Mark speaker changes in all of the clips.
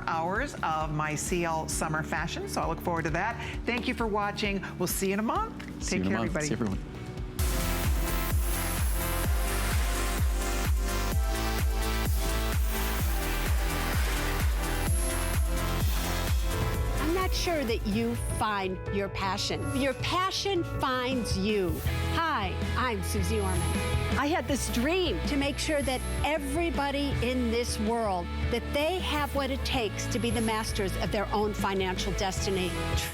Speaker 1: Hours of my CL summer fashion, so I look forward to that. Thank you for watching. We'll see you in a month. Take care, everybody.
Speaker 2: See everyone.
Speaker 3: I'm not sure that you find your passion. Your passion finds you. Hi, I'm Suze Orman. I had this dream to make sure that everybody in this world, that they have what it takes to be the masters of their own financial destiny.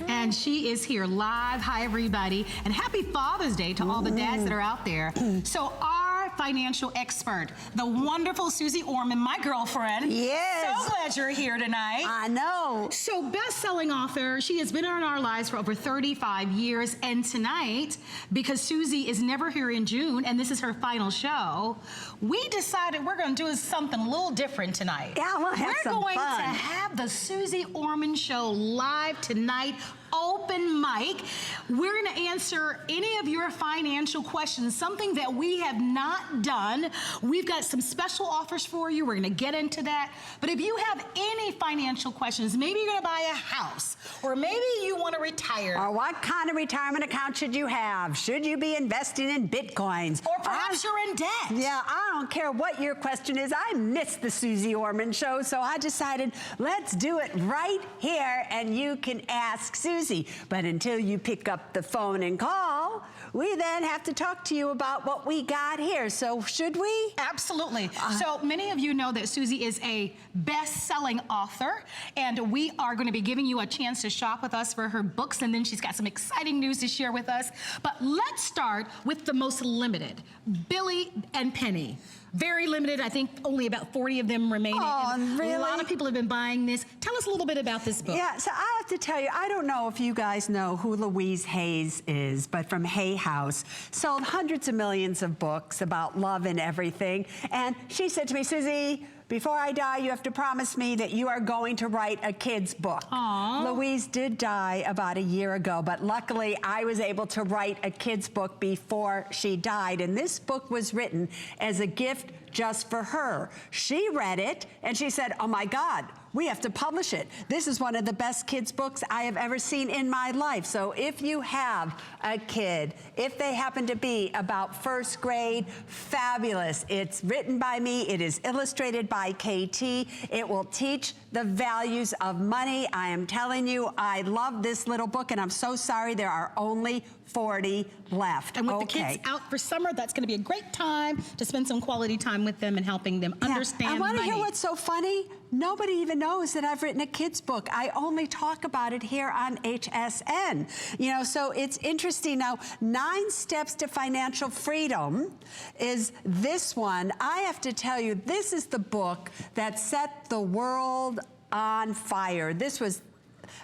Speaker 4: And she is here live. Hi, everybody. And happy Father's Day to all the dads that are out there. So our financial expert, the wonderful Suze Orman, my girlfriend.
Speaker 3: Yes.
Speaker 4: So glad you're here tonight.
Speaker 3: I know.
Speaker 4: So best-selling author, she has been in our lives for over 35 years. And tonight, because Suze is never here in June, and this is her final show, we decided we're going to do something a little different tonight.
Speaker 3: Yeah, we'll have some fun.
Speaker 4: We're going to have the Suze Orman Show live tonight. Open mic. We're going to answer any of your financial questions, something that we have not done. We've got some special offers for you. We're going to get into that. But if you have any financial questions, maybe you're going to buy a house, or maybe you want to retire.
Speaker 3: Or what kind of retirement account should you have? Should you be investing in Bitcoins?
Speaker 4: Or perhaps you're in debt.
Speaker 3: Yeah, I don't care what your question is. I missed the Suze Orman Show, so I decided let's do it right here, and you can ask Suze. But until you pick up the phone and call, we then have to talk to you about what we got here. So should we?
Speaker 4: Absolutely. So many of you know that Suze is a best-selling author, and we are going to be giving you a chance to shop with us for her books, and then she's got some exciting news to share with us. But let's start with the most limited, Billy and Penny. Very limited. I think only about 40 of them remaining.
Speaker 3: Oh, really?
Speaker 4: A lot of people have been buying this. Tell us a little bit about this book.
Speaker 3: Yeah, so I have to tell you, I don't know if you guys know who Louise Hayes is, but from Hay House, sold hundreds of millions of books about love and everything. And she said to me, Suze, before I die, you have to promise me that you are going to write a kid's book.
Speaker 4: Aww.
Speaker 3: Louise did die about a year ago, but luckily I was able to write a kid's book before she died. And this book was written as a gift just for her. She read it and she said, oh my God, we have to publish it. This is one of the best kids' books I have ever seen in my life. So if you have a kid, if they happen to be about first grade, fabulous. It's written by me. It is illustrated by KT. It will teach the values of money. I am telling you, I love this little book, and I'm so sorry there are only 40 left.
Speaker 4: And with the kids out for summer, that's going to be a great time to spend some quality time with them and helping them understand money.
Speaker 3: I want to hear what's so funny. Nobody even knows that I've written a kid's book. I only talk about it here on HSN. You know, so it's interesting. Now, 9 Steps to Financial Freedom is this one. I have to tell you, this is the book that set the world on fire. This was...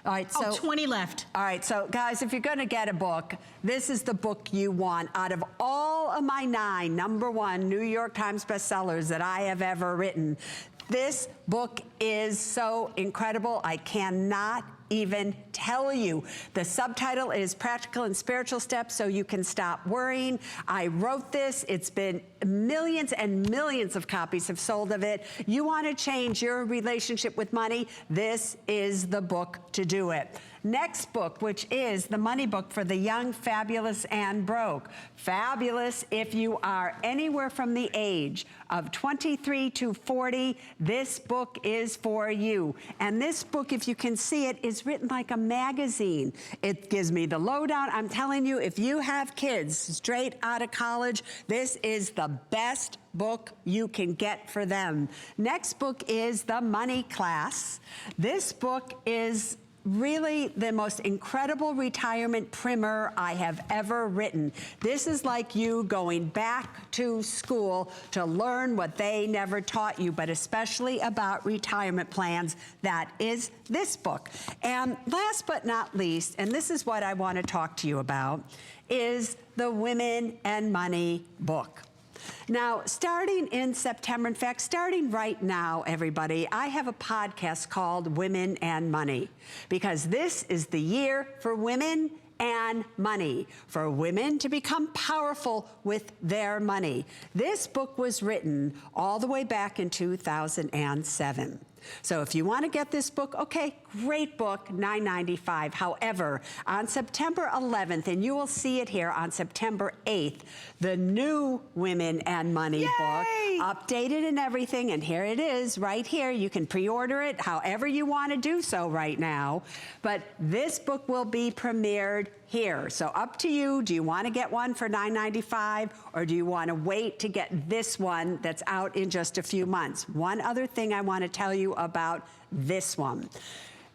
Speaker 3: All right, so
Speaker 4: 20 left.
Speaker 3: All right, so guys, if you're going to get a book, this is the book you want. Out of all of my 9 #1 New York Times bestsellers that I have ever written, this book is so incredible. I cannot even tell you. The subtitle is Practical and Spiritual Steps So You Can Stop Worrying. I wrote this. It's been millions and millions of copies have sold of it. You want to change your relationship with money? This is the book to do it. Next book, which is the money book for the young, fabulous, and broke. Fabulous if you are anywhere from the age of 23 to 40, this book is for you. And this book, if you can see it, is written like a magazine. It gives me the lowdown. I'm telling you, if you have kids straight out of college, this is the best book you can get for them. Next book is The Money Class. This book is really the most incredible retirement primer I have ever written. This is like you going back to school to learn what they never taught you, but especially about retirement plans. That is this book. And last but not least, and this is what I want to talk to you about, is the Women and Money book. Now, starting in September, in fact, starting right now, everybody, I have a podcast called Women and Money, because this is the year for women and money, for women to become powerful with their money. This book was written all the way back in 2007. So if you want to get this book, okay, great book, $9.95. However, on September 11th, and you will see it here on September 8th, the new Women and Money book, updated and everything, and here it is right here. You can pre-order it however you want to do so right now. But this book will be premiered here. So up to you. Do you want to get one for $9.95 or do you want to wait to get this one that's out in just a few months? One other thing I want to tell you about this one.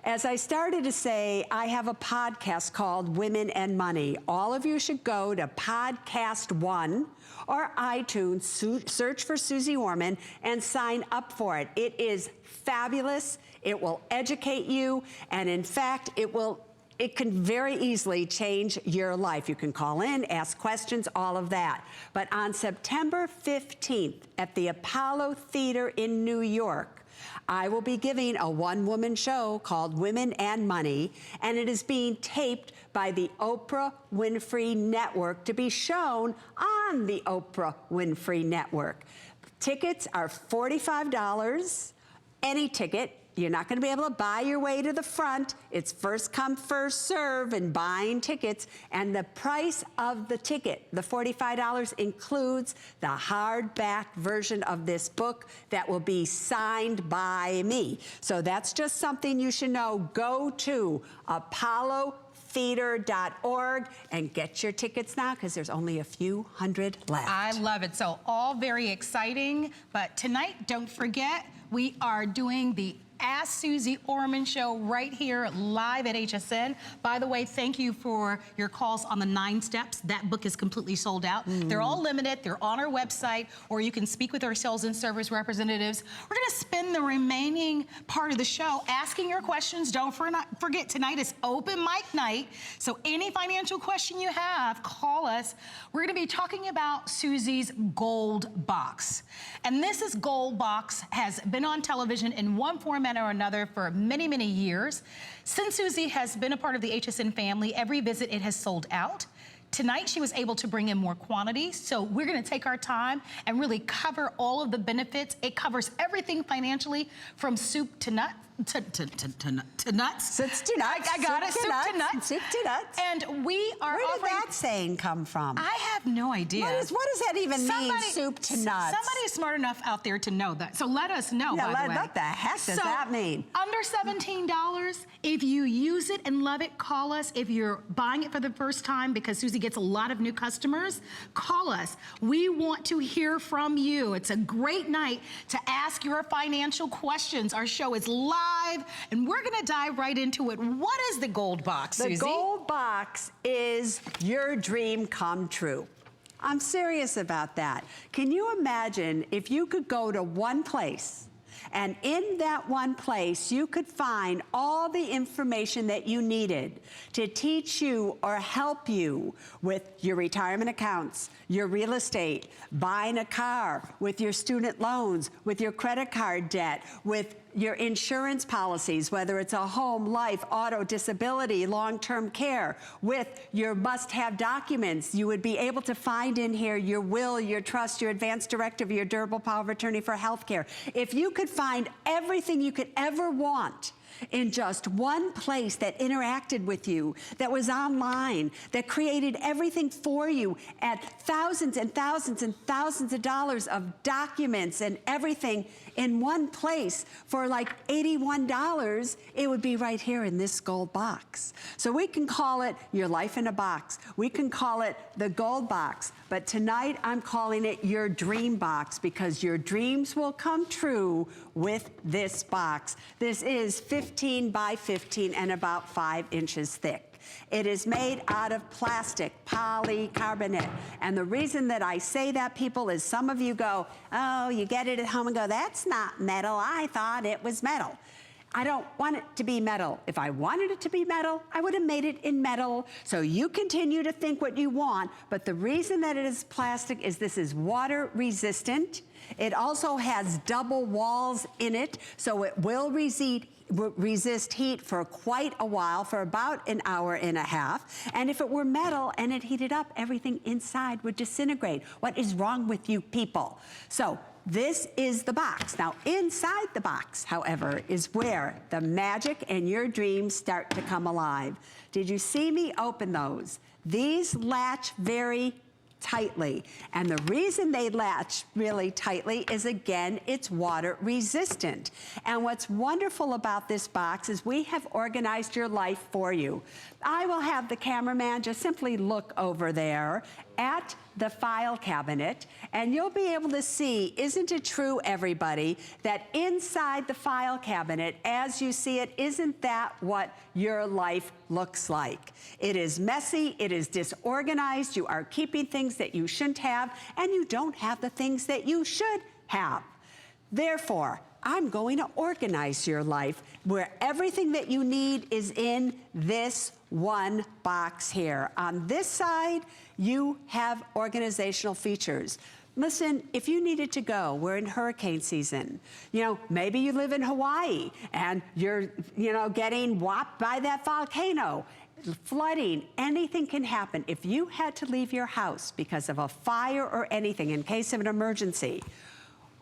Speaker 3: As I started to say, I have a podcast called Women and Money. All of you should go to Podcast One or iTunes, search for Suze Orman, and sign up for it. It is fabulous. It will educate you, and in fact, it can very easily change your life. You can call in, ask questions, all of that. But on September 15th at the Apollo Theater in New York, I will be giving a one-woman show called Women and Money, and it is being taped by the Oprah Winfrey Network to be shown on the Oprah Winfrey Network. Tickets are $45, any ticket. You're not going to be able to buy your way to the front. It's first come, first serve in buying tickets. And the price of the ticket, the $45, includes the hardback version of this book that will be signed by me. So that's just something you should know. Go to apollotheater.org and get your tickets now, because there's only a few hundred left.
Speaker 4: I love it. So all very exciting. But tonight, don't forget, we are doing the Ask Suze Orman show right here live at HSN. By the way, thank you for your calls on the 9 steps. That book is completely sold out. They're all limited. They're on our website, or you can speak with our sales and service representatives. We're going to spend the remaining part of the show asking your questions. Don't forget, tonight is open mic night. So any financial question you have, call us. We're going to be talking about Suze's Gold Box. And this Gold Box has been on television in one format or another for many, many years. Since Suze has been a part of the HSN family, every visit it has sold out. Tonight, she was able to bring in more quantity, so we're going to take our time and really cover all of the benefits. It covers everything financially, from soup to nuts. To nuts.
Speaker 3: Soup to nuts.
Speaker 4: I got it. Soup to nuts.
Speaker 3: Soup to nuts.
Speaker 4: And we are
Speaker 3: Where did that saying come from?
Speaker 4: I have no idea.
Speaker 3: What does that even mean, soup to nuts?
Speaker 4: Somebody is smart enough out there to know that. So let us know, by the way.
Speaker 3: What the heck does that mean?
Speaker 4: Under $17, if you use it and love it, call us. If you're buying it for the first time, because Suze gets a lot of new customers, call us. We want to hear from you. It's a great night to ask your financial questions. Our show is live, and we're going to dive right into it. What is the Gold Box, Suze?
Speaker 3: The Gold Box is your dream come true. I'm serious about that. Can you imagine if you could go to one place, and in that one place, you could find all the information that you needed to teach you or help you with your retirement accounts, your real estate, buying a car, with your student loans, with your credit card debt, with your insurance policies, whether it's a home, life, auto, disability, long-term care, with your must-have documents. You would be able to find in here your will, your trust, your advance directive, your durable power of attorney for healthcare. If you could find everything you could ever want in just one place that interacted with you, that was online, that created everything for you at thousands and thousands and thousands of dollars of documents and everything in one place for like $81, it would be right here in this Gold Box. So we can call it your life in a box. We can call it the Gold Box. But tonight I'm calling it your dream box, because your dreams will come true with this box. This is 15 by 15 and about 5 inches thick. It is made out of plastic, polycarbonate. And the reason that I say that, people, is some of you go, oh, you get it at home and go, that's not metal. I thought it was metal. I don't want it to be metal. If I wanted it to be metal, I would have made it in metal. So you continue to think what you want, but the reason that it is plastic is this is water resistant. It also has double walls in it, so it will resist heat for quite a while, for about an hour and a half. And if it were metal and it heated up, everything inside would disintegrate. What is wrong with you people? So this is the box. Now, inside the box, however, is where the magic and your dreams start to come alive. Did you see me open those? These latch very tightly. And the reason they latch really tightly is, again, it's water resistant. And what's wonderful about this box is we have organized your life for you. I will have the cameraman just simply look over there at the file cabinet, and you'll be able to see, isn't it true, everybody, that inside the file cabinet, as you see it, isn't that what your life looks like? It is messy, it is disorganized, you are keeping things that you shouldn't have, and you don't have the things that you should have. Therefore, I'm going to organize your life where everything that you need is in this one box here. On this side, you have organizational features. Listen, if you needed to go, we're in hurricane season. You know, maybe you live in Hawaii and you're, getting whopped by that volcano. Flooding, anything can happen. If you had to leave your house because of a fire or anything in case of an emergency,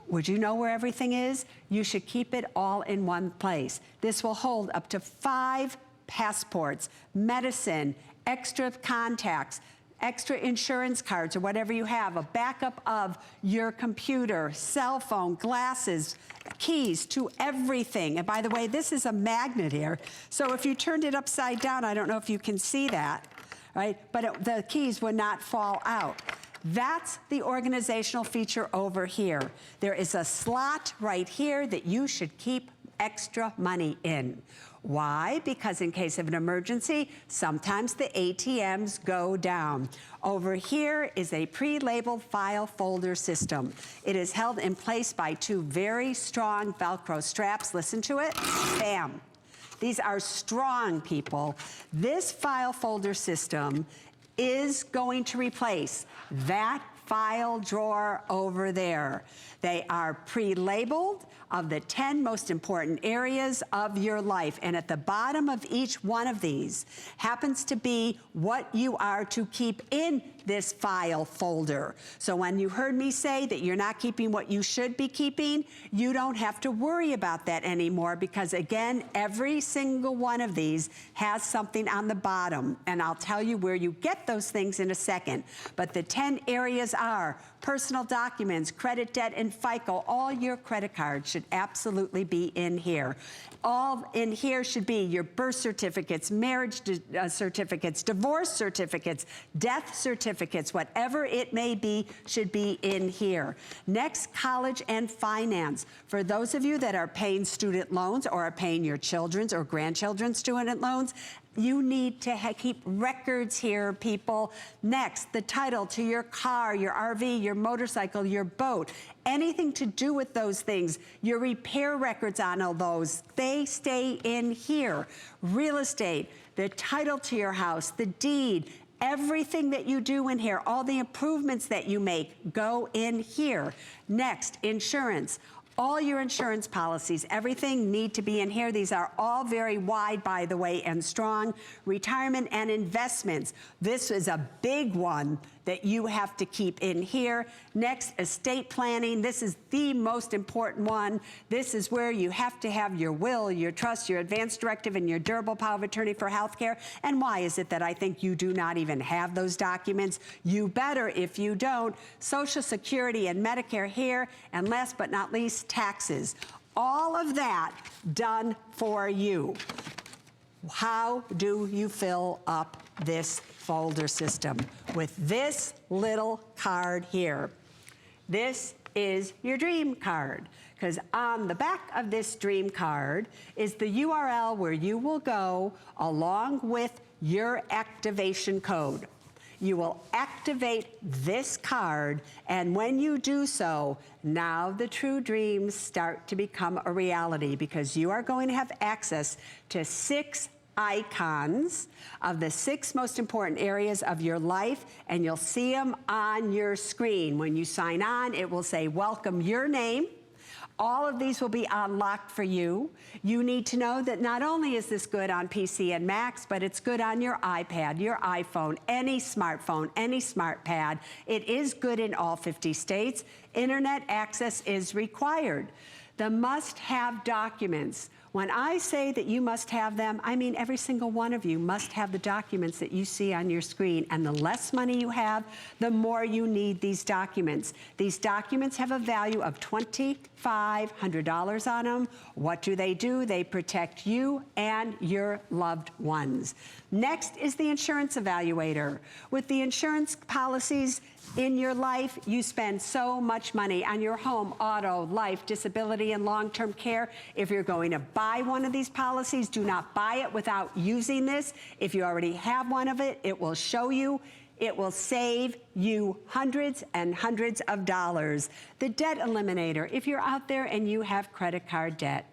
Speaker 3: would you know where everything is? You should keep it all in one place. This will hold up to 5 passports, medicine, extra contacts, extra insurance cards, or whatever you have, a backup of your computer, cell phone, glasses, keys to everything. And by the way, this is a magnet here. So if you turned it upside down, I don't know if you can see that, right? But the keys would not fall out. That's the organizational feature over here. There is a slot right here that you should keep extra money in. Why? Because in case of an emergency, sometimes the ATMs go down. Over here is a pre-labeled file folder system. It is held in place by 2 very strong Velcro straps. Listen to it. Bam. These are strong, people. This file folder system is going to replace that file drawer over there. They are pre-labeled of the 10 most important areas of your life. And at the bottom of each one of these happens to be what you are to keep in this file folder. So when you heard me say that you're not keeping what you should be keeping, you don't have to worry about that anymore, because again, every single one of these has something on the bottom. And I'll tell you where you get those things in a second. But the 10 areas are personal documents, credit, debt, and FICO. All your credit cards should absolutely be in here. All in here should be your birth certificates, marriage certificates, divorce certificates, death certificates, whatever it may be, should be in here. Next, college and finance. For those of you that are paying student loans or are paying your children's or grandchildren's student loans, you need to keep records here, people. Next, the title to your car, your RV, your motorcycle, your boat, anything to do with those things, your repair records on all those, they stay in here. Real estate, the title to your house, the deed, everything that you do in here, all the improvements that you make go in here. Next, insurance. All your insurance policies, everything need to be in here. These are all very wide, by the way, and strong. Retirement and investments. This is a big one that you have to keep in here. Next, estate planning. This is the most important one. This is where you have to have your will, your trust, your advance directive, and your durable power of attorney for healthcare. And why is it that I think you do not even have those documents? You better if you don't. Social Security and Medicare here. And last but not least, taxes. All of that done for you. How do you fill up this folder system? With this little card here. This is your dream card, because on the back of this dream card is the URL where you will go along with your activation code. You will activate this card, and when you do so, now the true dreams start to become a reality, because you are going to have access to 6 icons of the 6 most important areas of your life, and you'll see them on your screen. When you sign on, it will say, welcome your name. All of these will be unlocked for you. You need to know that not only is this good on PC and Macs, but it's good on your iPad, your iPhone, any smartphone, any smart pad. It is good in all 50 states. Internet access is required. The must-have documents. When I say that you must have them, I mean every single one of you must have the documents that you see on your screen. And the less money you have, the more you need these documents. These documents have a value of $2,500 on them. What do? They protect you and your loved ones. Next is the insurance evaluator. With the insurance policies in your life, you spend so much money on your home, auto, life, disability, and long-term care. If you're going to buy one of these policies, do not buy it without using this. If you already have one of it, it will show you. It will save you hundreds and hundreds of dollars. The debt eliminator, if you're out there and you have credit card debt,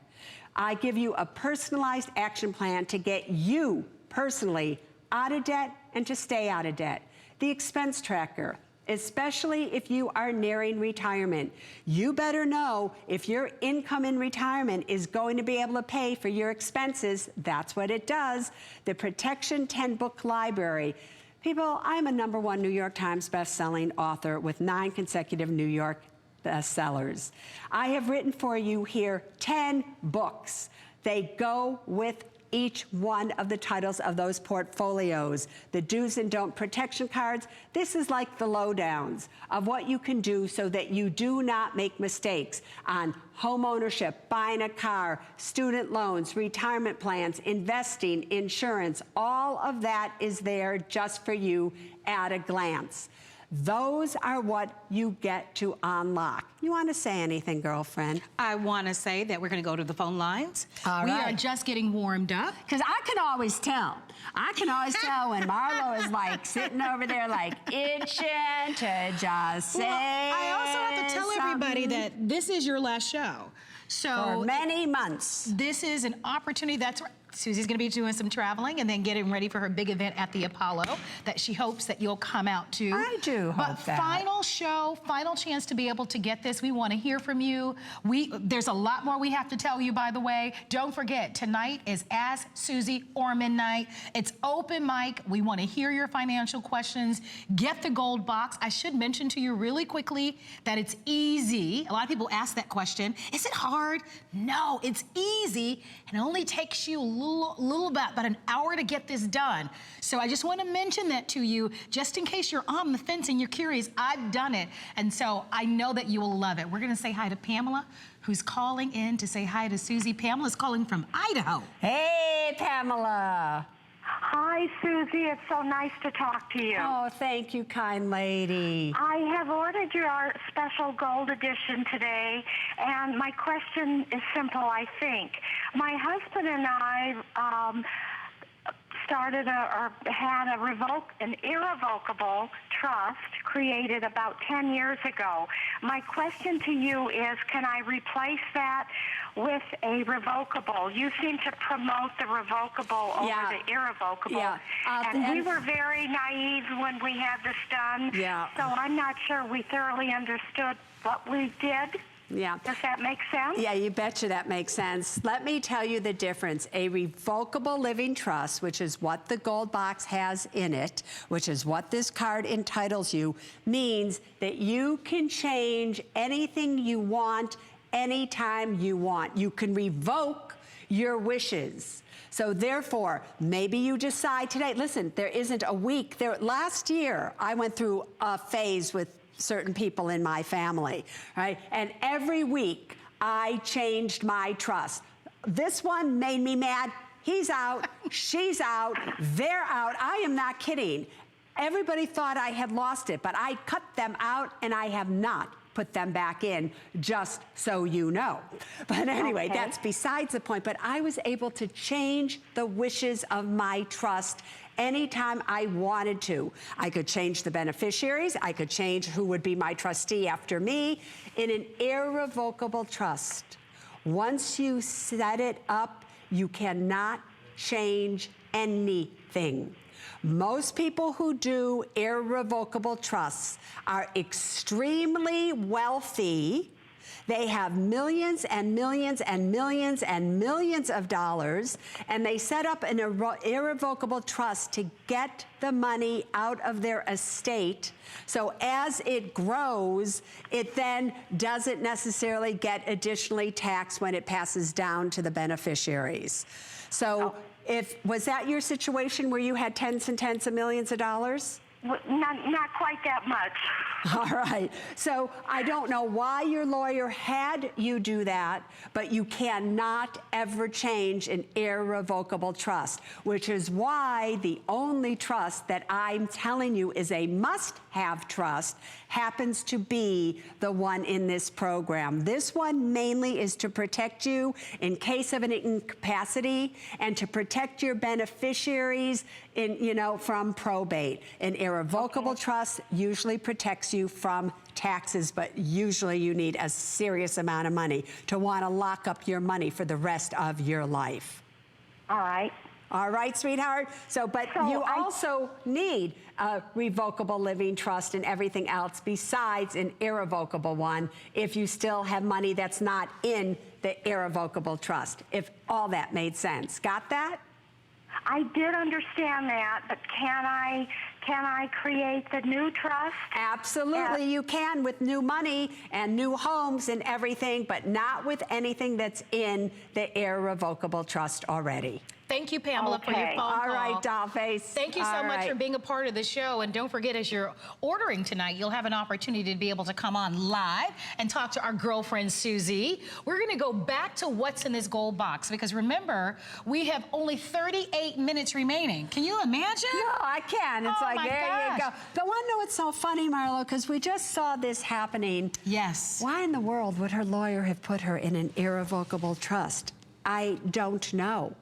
Speaker 3: I give you a personalized action plan to get you personally out of debt and to stay out of debt. The expense tracker, especially if you are nearing retirement. You better know if your income in retirement is going to be able to pay for your expenses. That's what it does. The Protection 10-book library. People, I'm a #1 New York Times best-selling author with 9 consecutive New York bestsellers. I have written for you here 10 books. They go with each one of the titles of those portfolios. The do's and don't protection cards, this is like the lowdowns of what you can do so that you do not make mistakes on home ownership, buying a car, student loans, retirement plans, investing, insurance. All of that is there just for you at a glance. Those are what you get to unlock. You want to say anything, girlfriend?
Speaker 4: I want to say that we're going to go to the phone lines.
Speaker 3: All
Speaker 4: we
Speaker 3: right.
Speaker 4: are just getting warmed up.
Speaker 3: Because I can always tell. I can always tell when Marlo is like sitting over there like itching to just say
Speaker 4: I also have to tell everybody that this is your last show. So
Speaker 3: for many months.
Speaker 4: This is an opportunity. That's right. Susie's going to be doing some traveling and then getting ready for her big event at the Apollo that she hopes that you'll come out to.
Speaker 3: I do hope that.
Speaker 4: But final show, final chance to be able to get this. We want to hear from you. There's a lot more we have to tell you, by the way. Don't forget, tonight is Ask Suze Orman night. It's open mic. We want to hear your financial questions. Get the gold box. I should mention to you really quickly that it's easy. A lot of people ask that question. Is it hard? No, it's easy and it only takes you about an hour to get this done. So I just want to mention that to you, just in case you're on the fence and you're curious. I've done it, and so I know that you will love it. We're going to say hi to Pamela, who's calling in to say hi to Susie. Pamela's calling from Idaho.
Speaker 3: Hey, Pamela.
Speaker 2: Hi, Susie. It's so nice to talk to you.
Speaker 3: Oh, thank you, kind lady.
Speaker 2: I have ordered your special gold edition today, and my question is simple, I think. My husband and I started had an irrevocable trust created about 10 years ago. My question to you is, can I replace that with a revocable? You seem to promote the revocable over the irrevocable.
Speaker 3: Yeah.
Speaker 2: And we were very naive when we had this done.
Speaker 3: Yeah.
Speaker 2: So I'm not sure we thoroughly understood what we did.
Speaker 3: Yeah.
Speaker 2: Does that make sense?
Speaker 3: Yeah, you betcha that makes sense. Let me tell you the difference. A revocable living trust, which is what the gold box has in it, which is what this card entitles you, means that you can change anything you want anytime you want. You can revoke your wishes. So therefore, maybe you decide today, listen, there isn't a week. Last year, I went through a phase with certain people in my family, right? And every week I changed my trust. This one made me mad. He's out, she's out, they're out. I am not kidding. Everybody thought I had lost it, but I cut them out and I have not put them back in, just so you know. But anyway, that's besides the point. But I was able to change the wishes of my trust anytime I wanted to. I could change the beneficiaries. I could change who would be my trustee after me in an irrevocable trust. Once you set it up, you cannot change anything. Most people who do irrevocable trusts are extremely wealthy They have millions and millions and millions and millions of dollars, and they set up an irrevocable trust to get the money out of their estate. So as it grows, it then doesn't necessarily get additionally taxed when it passes down to the beneficiaries. So was that your situation where you had tens and tens of millions of dollars?
Speaker 2: Not quite that much.
Speaker 3: All right. So I don't know why your lawyer had you do that, but you cannot ever change an irrevocable trust, which is why the only trust that I'm telling you is a must-have trust happens to be the one in this program. This one mainly is to protect you in case of an incapacity and to protect your beneficiaries from probate. An irrevocable trust usually protects you from taxes, but usually you need a serious amount of money to want to lock up your money for the rest of your life.
Speaker 2: All right.
Speaker 3: All right, sweetheart. But you also need a revocable living trust and everything else besides an irrevocable one if you still have money that's not in the irrevocable trust, if all that made sense. Got that?
Speaker 2: I did understand that, but can I create the new trust?
Speaker 3: Absolutely, you can with new money and new homes and everything, but not with anything that's in the irrevocable trust already.
Speaker 4: Thank you, Pamela, for your phone call.
Speaker 3: All right, Dollface.
Speaker 4: Thank you so much for being a part of the show. And don't forget, as you're ordering tonight, you'll have an opportunity to be able to come on live and talk to our girlfriend, Susie. We're going to go back to what's in this gold box, because remember, we have only 38 minutes remaining. Can you imagine?
Speaker 3: No, I can. It's like, there you go. But want to know what's so funny, Marlo? Because we just saw this happening.
Speaker 4: Yes.
Speaker 3: Why in the world would her lawyer have put her in an irrevocable trust? I don't know.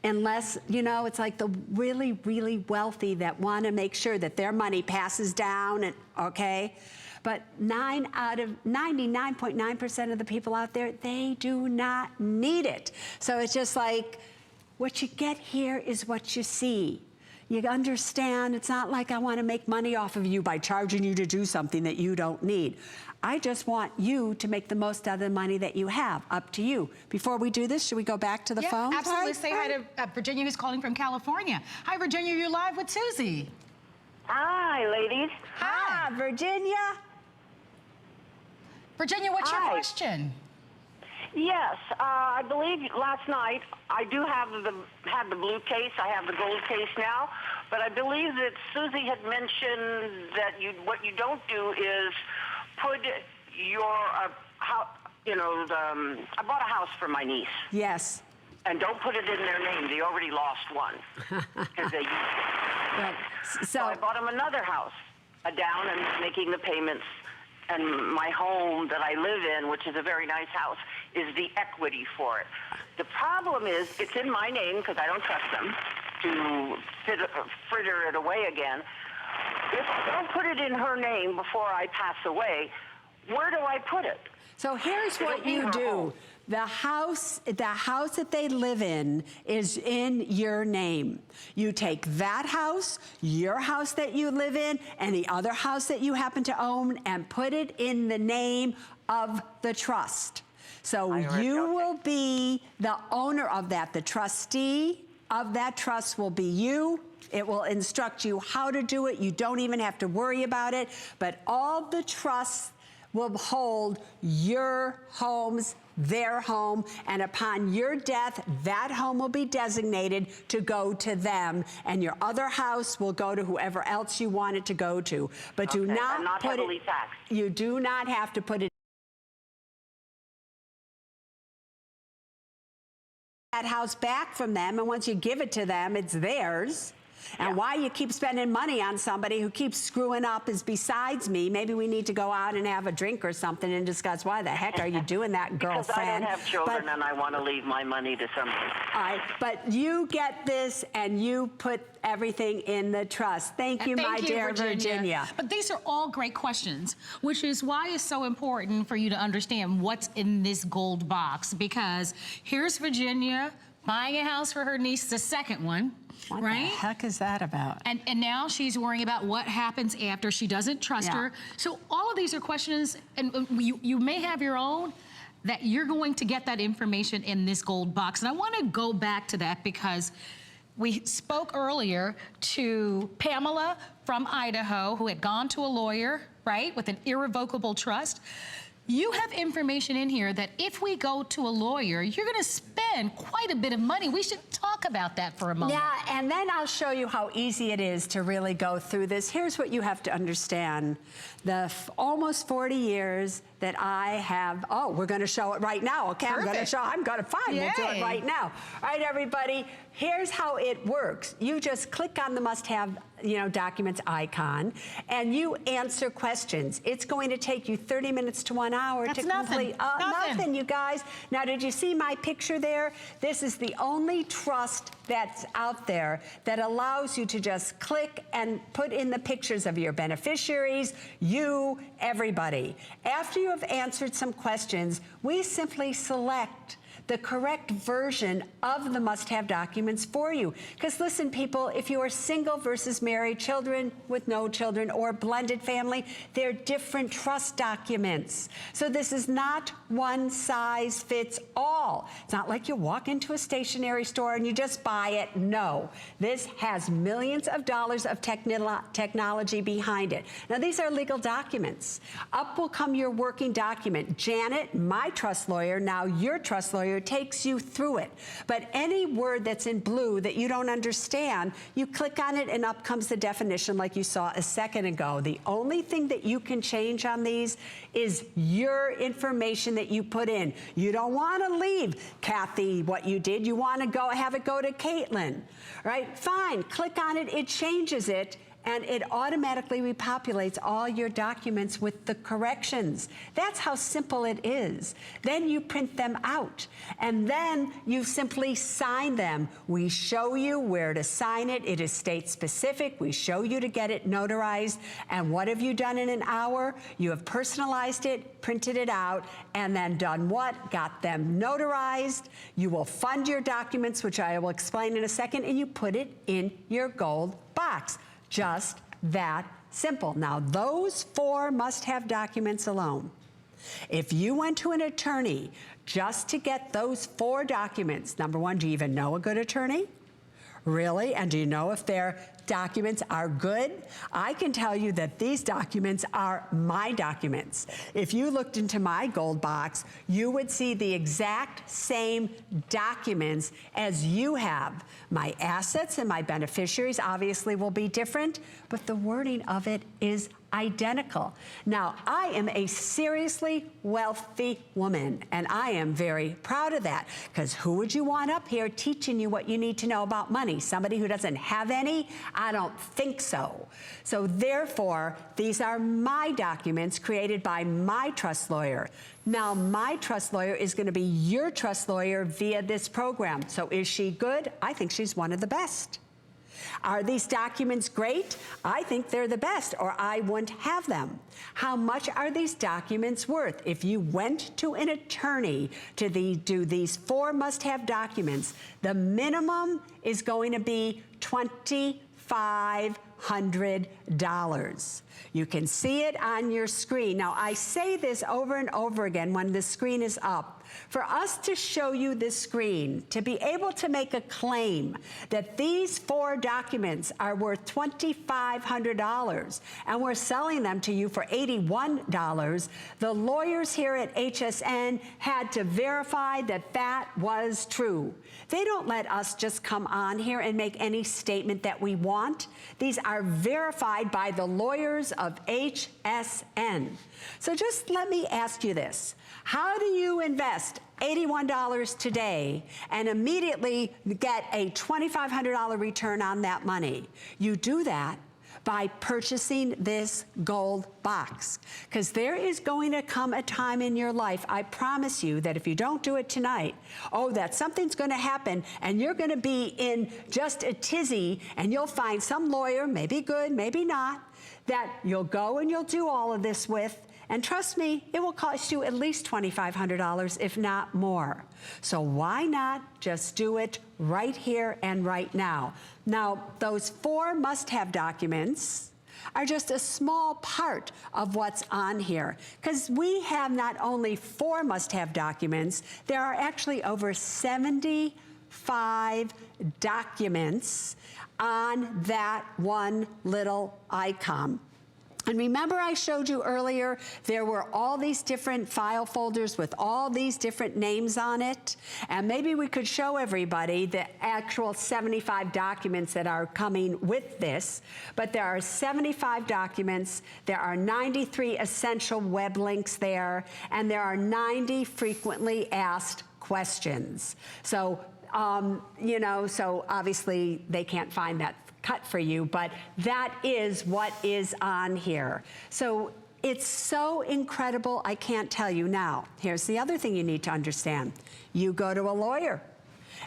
Speaker 3: Unless, it's like the really, really wealthy that want to make sure that their money passes down, and okay? But 99.9% of the people out there, they do not need it. So it's just like, what you get here is what you see. You understand, it's not like I want to make money off of you by charging you to do something that you don't need. I just want you to make the most out of the money that you have. Up to you. Before we do this, should we go back to the phone?
Speaker 4: Absolutely. Say hi to Virginia, who's calling from California. Hi, Virginia. You're live with Susie.
Speaker 5: Hi, ladies.
Speaker 3: Hi, Virginia.
Speaker 4: Virginia, what's your question?
Speaker 5: Yes, I believe last night I do have the blue case. I have the gold case now, but I believe that Susie had mentioned that what you don't do is put your house. I bought a house for my niece.
Speaker 3: Yes.
Speaker 5: And don't put it in their name. They already lost one because they used it.
Speaker 3: Well,
Speaker 5: so I bought them another house, down and making the payments. And my home that I live in, which is a very nice house, is the equity for it. The problem is it's in my name because I don't trust them to fritter it away again. If I don't put it in her name before I pass away, where do I put it?
Speaker 3: So here's what you do. The house that they live in is in your name. You take that house, your house that you live in, and the other house that you happen to own, and put it in the name of the trust. So you will be the owner of that. The trustee of that trust will be you. It will instruct you how to do it. You don't even have to worry about it. But all the trusts will hold your homes, their home, and upon your death, that home will be designated to go to them, and your other house will go to whoever else you want it to go to. But do not put it.
Speaker 5: Taxed.
Speaker 3: You do not have to put it. That house back from them, and once you give it to them, it's theirs. And why you keep spending money on somebody who keeps screwing up is besides me. Maybe we need to go out and have a drink or something and discuss why the heck are you doing that, girlfriend?
Speaker 5: Because I don't have children and I want to leave my money to somebody.
Speaker 3: All right, but you get this and you put everything in the trust. Thank you, my dear Virginia.
Speaker 4: But these are all great questions, which is why it's so important for you to understand what's in this gold box, because here's Virginia buying a house for her niece, the second one,
Speaker 3: What
Speaker 4: right?
Speaker 3: the heck is that about?
Speaker 4: And now she's worrying about what happens after she doesn't trust
Speaker 3: Yeah.
Speaker 4: her. So all of these are questions, and you may have your own, that you're going to get that information in this gold box. And I want to go back to that because we spoke earlier to Pamela from Idaho who had gone to a lawyer, right, with an irrevocable trust. You have information in here that if we go to a lawyer, you're going to spend quite a bit of money. We should talk about that for a moment.
Speaker 3: Yeah, and then I'll show you how easy it is to really go through this. Here's what you have to understand. The almost 40 years that I have, oh, we're going to show it right now. Okay, I'm going to show, I'm going to find, we'll do it
Speaker 4: Yay.
Speaker 3: right now. All right, everybody, here's how it works. You just click on the must-have, documents icon, and you answer questions. It's going to take you 30 minutes to 1 hour
Speaker 4: That's
Speaker 3: to
Speaker 4: nothing.
Speaker 3: complete. Nothing, you guys. Now, did you see my picture there? This is the only trust that's out there that allows you to just click and put in the pictures of your beneficiaries, you, everybody. After you have answered some questions, we simply select the correct version of the must-have documents for you. Because listen, people, if you are single versus married, children with no children, or blended family, they're different trust documents. So this is not one size fits all. It's not like you walk into a stationery store and you just buy it. No, this has millions of dollars of technology behind it. Now, these are legal documents. Up will come your working document. Janet, my trust lawyer, now your trust lawyer, takes you through it. But any word that's in blue that you don't understand, you click on it and up comes the definition like you saw a second ago. The only thing that you can change on these is your information that you put in. You don't want to leave Kathy what you did. You want to go have it go to Caitlin, right? Fine, click on it, it changes it, and it automatically repopulates all your documents with the corrections. That's how simple it is. Then you print them out, and then you simply sign them. We show you where to sign it. It is state specific. We show you to get it notarized. And what have you done in an hour? You have personalized it, printed it out, and then done what? Got them notarized. You will fund your documents, which I will explain in a second, and you put it in your gold box. Just that simple. Now, those 4 must-have documents alone, if you went to an attorney just to get those 4 documents, number one, do you even know a good attorney? Really? And do you know if their documents are good? I can tell you that these documents are my documents. If you looked into my gold box, you would see the exact same documents as you have. My assets and my beneficiaries obviously will be different, but the wording of it is identical. Now, I am a seriously wealthy woman, and I am very proud of that, because who would you want up here teaching you what you need to know about money? Somebody who doesn't have any? I don't think so. So therefore, these are my documents created by my trust lawyer. Now, my trust lawyer is going to be your trust lawyer via this program. So is she good? I think she's one of the best. Are these documents great? I think they're the best, or I wouldn't have them. How much are these documents worth? If you went to an attorney to do these 4 must-have documents, the minimum is going to be $2,500. You can see it on your screen. Now, I say this over and over again when the screen is up. For us to show you this screen, to be able to make a claim that these 4 documents are worth $2,500 and we're selling them to you for $81, the lawyers here at HSN had to verify that that was true. They don't let us just come on here and make any statement that we want. These are verified by the lawyers of HSN. So just let me ask you this. How do you invest $81 today and immediately get a $2,500 return on that money? You do that by purchasing this gold box. Because there is going to come a time in your life, I promise you, that if you don't do it tonight, that something's going to happen and you're going to be in just a tizzy, and you'll find some lawyer, maybe good, maybe not, that you'll go and you'll do all of this with, And trust me, it will cost you at least $2,500, if not more. So why not just do it right here and right now? Now, those 4 must-have documents are just a small part of what's on here, because we have not only 4 must-have documents, there are actually over 75 documents on that one little icon. And remember I showed you earlier, there were all these different file folders with all these different names on it. And maybe we could show everybody the actual 75 documents that are coming with this. But there are 75 documents, there are 93 essential web links there, and there are 90 frequently asked questions. So, you know, so obviously they can't find that cut for you, but that is what is on here. So it's so incredible, I can't tell you. Now, here's the other thing you need to understand. You go to a lawyer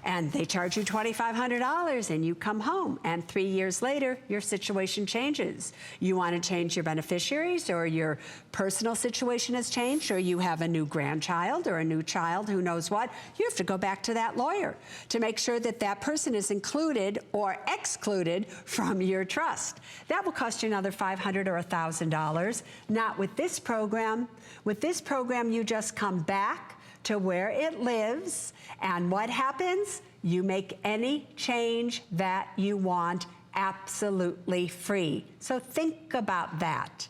Speaker 3: and they charge you $2,500 and you come home, and 3 years later, your situation changes. You want to change your beneficiaries, or your personal situation has changed, or you have a new grandchild or a new child, who knows what, you have to go back to that lawyer to make sure that that person is included or excluded from your trust. That will cost you another $500 or $1,000. Not with this program. With this program, you just come back to where it lives, and what happens? You make any change that you want absolutely free. So think about that.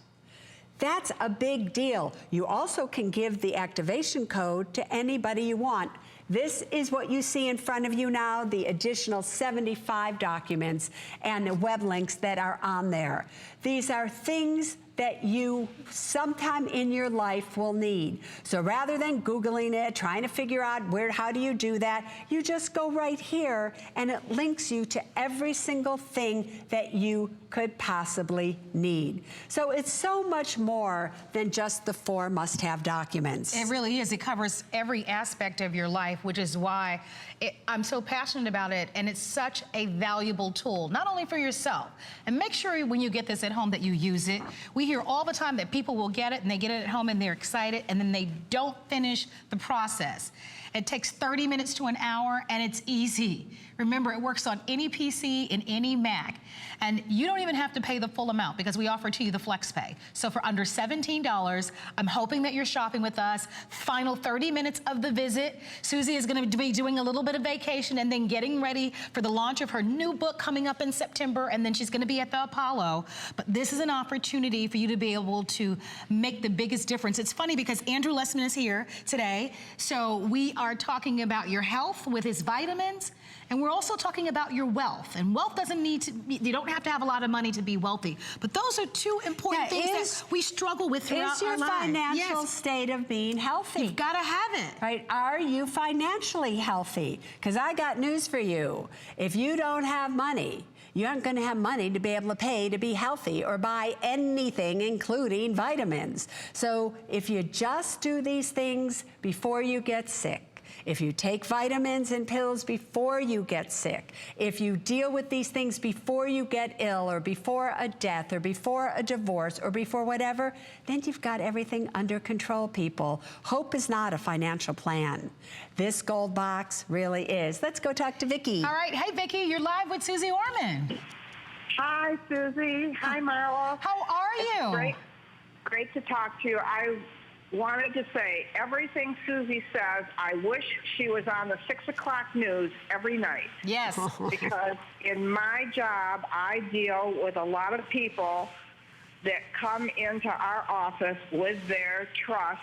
Speaker 3: That's a big deal. You also can give the activation code to anybody you want. This is what you see in front of you now, the additional 75 documents and the web links that are on there. These are things that you sometime in your life will need. So rather than Googling it, trying to figure out how do you do that, you just go right here and it links you to every single thing that you could possibly need. So it's so much more than just the 4 must-have documents.
Speaker 4: It really is. It covers every aspect of your life, which is why I'm so passionate about it, and it's such a valuable tool, not only for yourself. And make sure when you get this at home that you use it. We hear all the time that people will get it and they get it at home and they're excited, and then they don't finish the process. It takes 30 minutes to an hour, and it's easy. Remember, it works on any PC and any Mac. And you don't even have to pay the full amount, because we offer to you the flex pay. So for under $17, I'm hoping that you're shopping with us. Final 30 minutes of the visit. Suze is going to be doing a little bit of vacation and then getting ready for the launch of her new book coming up in September, and then she's going to be at the Apollo. But this is an opportunity for you to be able to make the biggest difference. It's funny because Andrew Lessman is here today. So we are talking about your health with his vitamins, and we're also talking about your wealth. And wealth doesn't need to, you don't have to have a lot of money to be wealthy. But those are 2 important things that we struggle with throughout our lives.
Speaker 3: Is your financial state of being healthy?
Speaker 4: You've got to have it.
Speaker 3: Right? Are you financially healthy? Because I got news for you. If you don't have money, you aren't going to have money to be able to pay to be healthy or buy anything, including vitamins. So if you just do these things before you get sick, if you take vitamins and pills before you get sick, if you deal with these things before you get ill, or before a death, or before a divorce, or before whatever, then you've got everything under control, people. Hope is not a financial plan. This gold box really is. Let's go talk to Vicki.
Speaker 4: All right. Hey, Vicki, you're live with Suze Orman.
Speaker 6: Hi, Susie. Hi, Marla.
Speaker 4: How are you?
Speaker 6: Great to talk to you. I wanted to say everything Susie says, I wish she was on the 6 o'clock news every night.
Speaker 4: Yes.
Speaker 6: Because in my job, I deal with a lot of people that come into our office with their trust,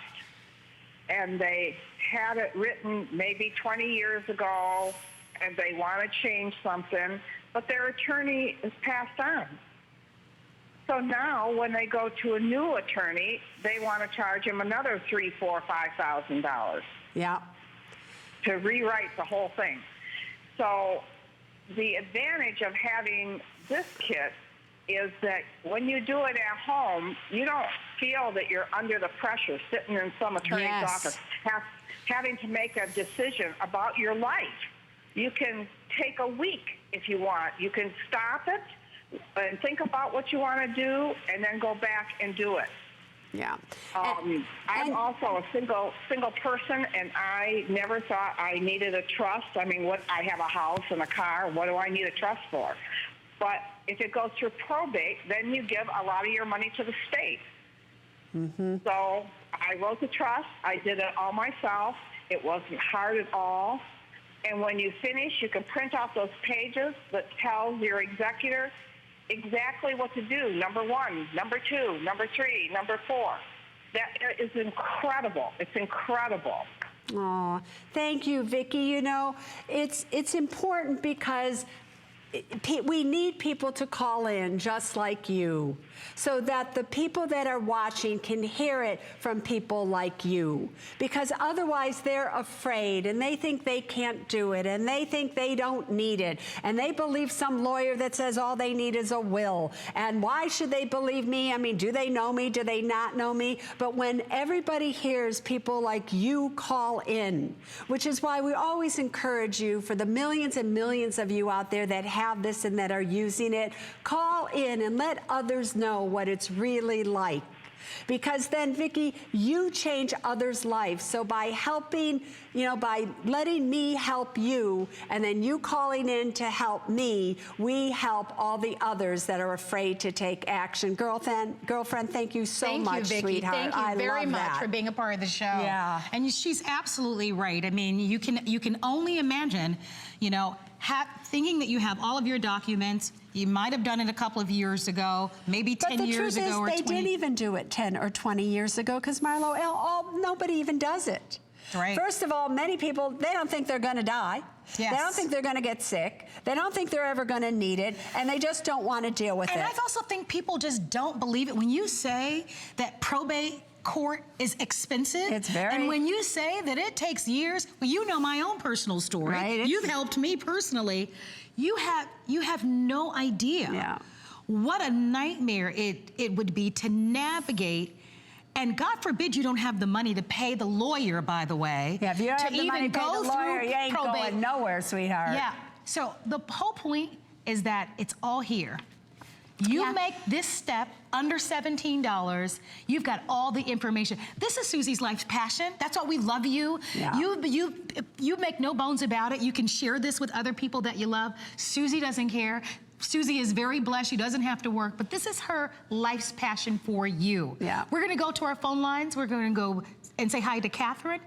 Speaker 6: and they had it written maybe 20 years ago, and they want to change something, but their attorney is passed on. So now, when they go to a new attorney, they want to charge them another $3,000, $4,000, $5,000.
Speaker 3: Yeah.
Speaker 6: To rewrite the whole thing. So the advantage of having this kit is that when you do it at home, you don't feel that you're under the pressure sitting in some attorney's office having to make a decision about your life. You can take a week if you want. You can stop it and think about what you want to do, and then go back and do it.
Speaker 3: Yeah.
Speaker 6: I'm also a single person, and I never thought I needed a trust. I mean, I have a house and a car. What do I need a trust for? But if it goes through probate, then you give a lot of your money to the state.
Speaker 3: Mm-hmm.
Speaker 6: So I wrote the trust. I did it all myself. It wasn't hard at all. And when you finish, you can print off those pages that tells your executor exactly what to do. Number 1, number 2, number 3, number 4. That is incredible. It's incredible.
Speaker 3: Oh, thank you, Vicki. You know, it's important because we need people to call in just like you, so that the people that are watching can hear it from people like you. Because otherwise they're afraid, and they think they can't do it, and they think they don't need it, and they believe some lawyer that says all they need is a will. And why should they believe me? I mean, do they know me? Do they not know me? But when everybody hears people like you call in, which is why we always encourage you, for the millions and millions of you out there that have this and that are using it, call in and let others know what it's really like. Because then, Vicki, you change others' lives. So by helping, you know, by letting me help you, and then you calling in to help me, we help all the others that are afraid to take action. Girlfriend, thank you so much,
Speaker 4: Vicki.
Speaker 3: sweetheart.
Speaker 4: Thank you very much
Speaker 3: that.
Speaker 4: for being a part of the show.
Speaker 3: Yeah.
Speaker 4: And she's absolutely right. I mean, you can only imagine, you know, thinking that you have all of your documents. You might have done it a couple of years ago, maybe 10 years ago or 20.
Speaker 3: But the truth is, they didn't even do it 10 or 20 years ago, because Marlo, nobody even does it.
Speaker 4: Right.
Speaker 3: First of all, many people, they don't think they're going to die.
Speaker 4: Yes.
Speaker 3: They don't think they're going to get sick. They don't think they're ever going to need it, and they just don't want to deal with it.
Speaker 4: And I also think people just don't believe it. When you say that probate court is expensive,
Speaker 3: it's very,
Speaker 4: and when you say that it takes years, well, you know my own personal story.
Speaker 3: Right?
Speaker 4: You've helped me personally. You have no idea what a nightmare it would be to navigate. And God forbid you don't have the money to pay the lawyer, by the way.
Speaker 3: Yeah, if you don't have the money to pay the lawyer, you ain't going nowhere, sweetheart.
Speaker 4: Yeah. So the whole point is that it's all here. You make this step under $17, you've got all the information. This is Suze's life's passion. That's why we love you.
Speaker 3: Yeah.
Speaker 4: You make no bones about it. You can share this with other people that you love. Suze doesn't care. Suze is very blessed. She doesn't have to work, but this is her life's passion for you.
Speaker 3: Yeah.
Speaker 4: We're gonna go to our phone lines. We're gonna go and say hi to Catherine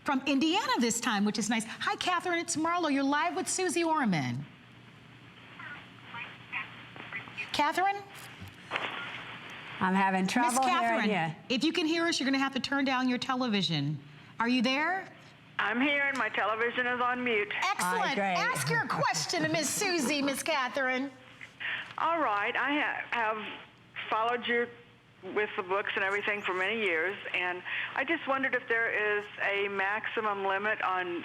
Speaker 4: from Indiana this time, which is nice. Hi, Catherine, it's Marlo. You're live with Suze Orman. Catherine?
Speaker 3: I'm having trouble
Speaker 4: Miss Catherine,
Speaker 3: hearing you.
Speaker 4: if you can hear us, you're going to have to turn down your television. Are you there?
Speaker 7: I'm here, and my television is on mute.
Speaker 4: Excellent.
Speaker 3: Great.
Speaker 4: Ask your question to Miss Suze, Miss Catherine.
Speaker 7: All right. I have followed you with the books and everything for many years, and I just wondered if there is a maximum limit on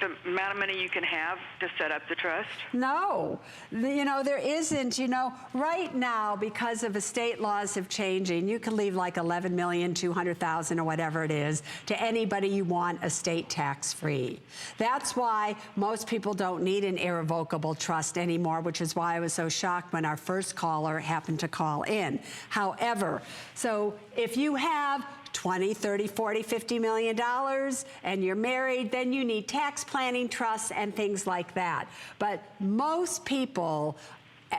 Speaker 7: the amount of money you can have to set up the trust?
Speaker 3: No, you know, there isn't. You know, right now, because of estate laws have changing, you can leave like $11,200,000 or whatever it is to anybody you want, estate tax free. That's why most people don't need an irrevocable trust anymore, which is why I was so shocked when our first caller happened to call in. However, so if you have $20, $30, $40, $50 million and you're married, then you need tax planning trusts and things like that. But most people,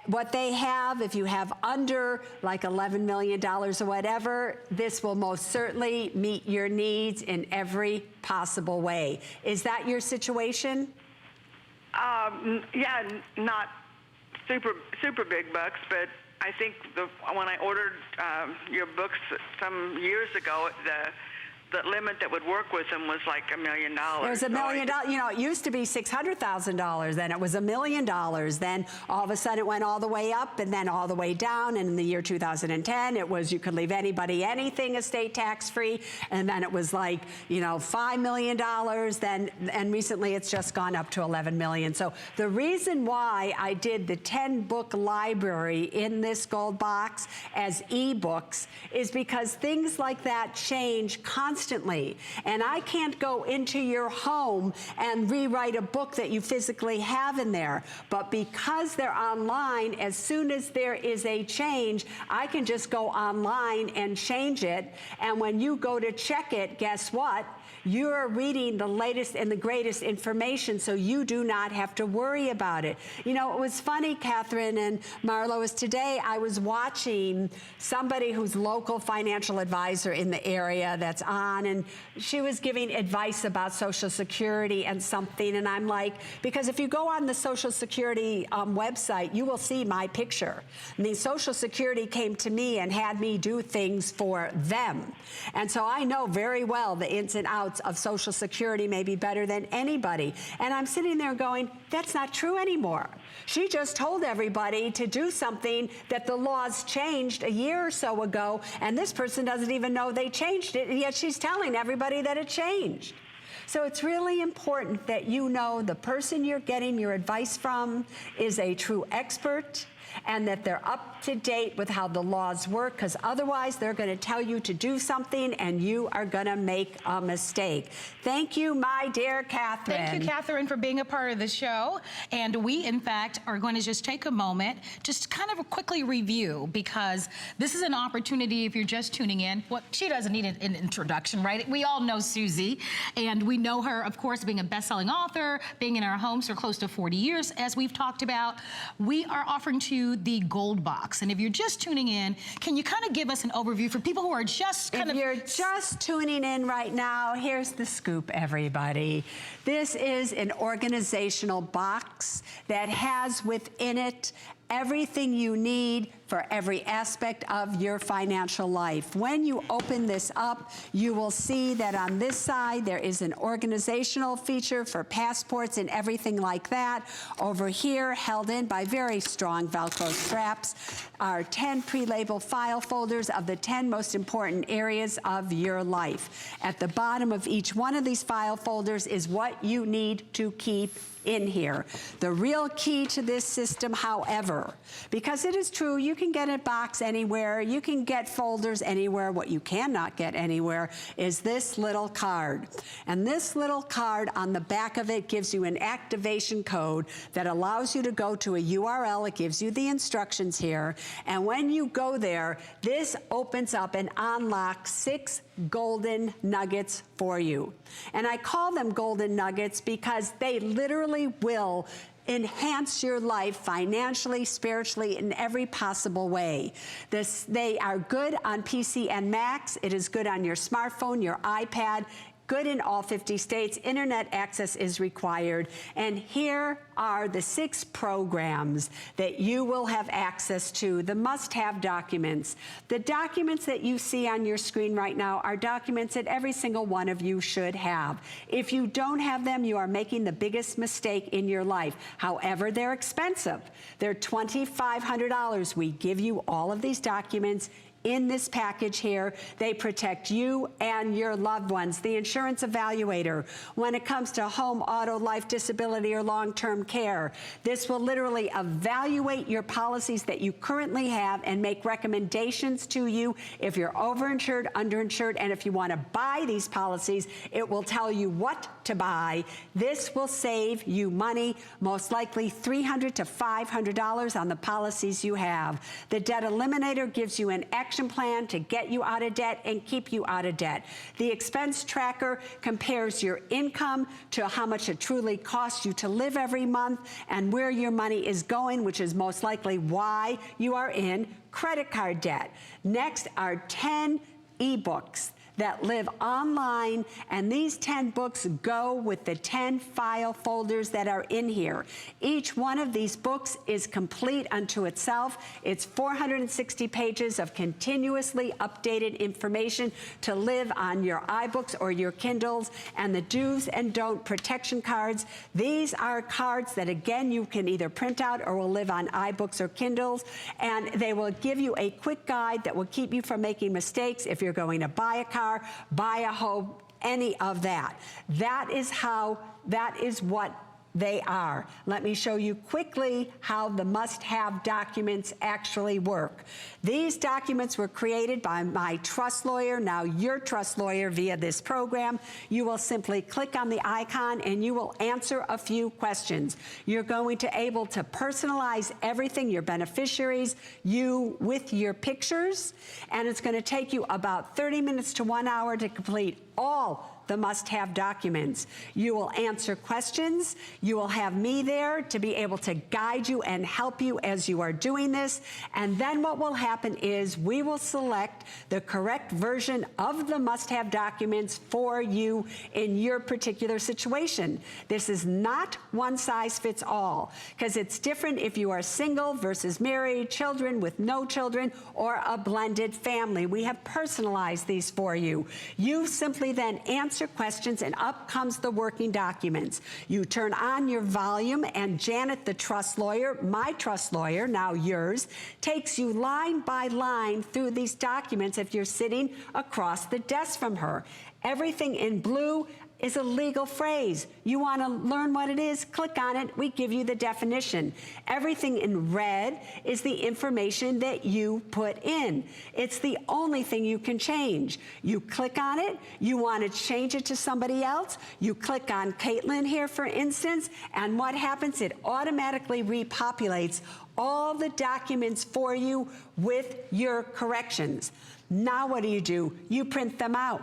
Speaker 3: what they have, if you have under like $11 million or whatever, this will most certainly meet your needs in every possible way. Is that your situation?
Speaker 7: Yeah, not super big bucks, but I think when I ordered your books some years ago, the limit that would work with them was like $1 million.
Speaker 3: There's $1 million. You know, it used to be $600,000. Then it was $1 million. Then all of a sudden it went all the way up and then all the way down. And in the year 2010, it was you could leave anybody anything estate tax free. And then it was like, you know, $5 million. Then and recently it's just gone up to $11 million. So the reason why I did the 10-book library in this gold box as ebooks is because things like that change constantly. constantly. And I can't go into your home and rewrite a book that you physically have in there. But because they're online, as soon as there is a change, I can just go online and change it. And when you go to check it, guess what? You're reading the latest and the greatest information, so you do not have to worry about it. You know, it was funny, Catherine and Marlo, is today I was watching somebody who's local financial advisor in the area that's on, and she was giving advice about Social Security and something, and I'm like, because if you go on the Social Security website, you will see my picture. I mean, Social Security came to me and had me do things for them. And so I know very well the ins and outs of Social Security maybe better than anybody. And I'm sitting there going, that's not true anymore. She just told everybody to do something that the laws changed a year or so ago, and this person doesn't even know they changed it, and yet she's telling everybody that it changed. So it's really important that you know the person you're getting your advice from is a true expert, and that they're up to date with how the laws work, because otherwise they're going to tell you to do something and you are going to make a mistake. Thank you, my dear Catherine.
Speaker 4: Thank you, Catherine, for being a part of the show. And we, in fact, are going to just take a moment, just kind of quickly review, because this is an opportunity if you're just tuning in. Well, she doesn't need an introduction, right? We all know Suze, and we know her, of course, being a best-selling author, being in our homes for close to 40 years, as we've talked about. We are offering to you the Gold Box. And if you're just tuning in, can you kind of give us an overview for people who are just kind of...
Speaker 3: If you're just tuning in right now, here's the scoop, everybody. This is an organizational box that has within it everything you need for every aspect of your financial life. When you open this up, you will see that on this side, there is an organizational feature for passports and everything like that. Over here, held in by very strong Velcro straps, are 10 pre-labeled file folders of the 10 most important areas of your life. At the bottom of each one of these file folders is what you need to keep in here. The real key to this system, however, because it is true, you can get a box anywhere, you can get folders anywhere. What you cannot get anywhere is this little card. And this little card on the back of it gives you an activation code that allows you to go to a URL. It gives you the instructions here. And when you go there, this opens up and unlocks 6 golden nuggets for you. And I call them golden nuggets because they literally will enhance your life financially, spiritually, in every possible way. They are good on PC and Macs. It is good on your smartphone, your iPad. Good in all 50 states. Internet access is required. And here are the 6 programs that you will have access to, the must-have documents. The documents that you see on your screen right now are documents that every single one of you should have. If you don't have them, you are making the biggest mistake in your life. However, they're expensive. They're $2,500. We give you all of these documents in this package here. They protect you and your loved ones. The insurance evaluator, when it comes to home, auto, life, disability, or long-term care, this will literally evaluate your policies that you currently have and make recommendations to you if you're overinsured, underinsured, and if you want to buy these policies, it will tell you what to buy. This will save you money, most likely $300 to $500 on the policies you have. The Debt Eliminator gives you an action plan to get you out of debt and keep you out of debt. The Expense Tracker compares your income to how much it truly costs you to live every month and where your money is going, which is most likely why you are in credit card debt. Next are 10 ebooks that live online, and these 10 books go with the 10 file folders that are in here. Each one of these books is complete unto itself. It's 460 pages of continuously updated information to live on your iBooks or your Kindles, and the do's and don't protection cards. These are cards that, again, you can either print out or will live on iBooks or Kindles, and they will give you a quick guide that will keep you from making mistakes if you're going to buy a car, buy a home, any of that. That is what they are. Let me show you quickly how the must-have documents actually work. These documents were created by my trust lawyer, now your trust lawyer, via this program. You will simply click on the icon and you will answer a few questions. You're going to be able to personalize everything, your beneficiaries, you with your pictures, and it's going to take you about 30 minutes to 1 hour to complete all the must-have documents. You will answer questions. You will have me there to be able to guide you and help you as you are doing this. And then what will happen is we will select the correct version of the must-have documents for you in your particular situation. This is not one size fits all, because it's different if you are single versus married, children with no children, or a blended family. We have personalized these for you. You simply then answer questions and up comes the working documents. You turn on your volume and Janet, the trust lawyer, my trust lawyer, now yours, takes you line by line through these documents if you're sitting across the desk from her. Everything in blue is a legal phrase. You want to learn what it is? Click on it. We give you the definition. Everything in red is the information that you put in. It's the only thing you can change. You click on it. You want to change it to somebody else. You click on Caitlin here, for instance, and what happens? It automatically repopulates all the documents for you with your corrections. Now what do? You print them out.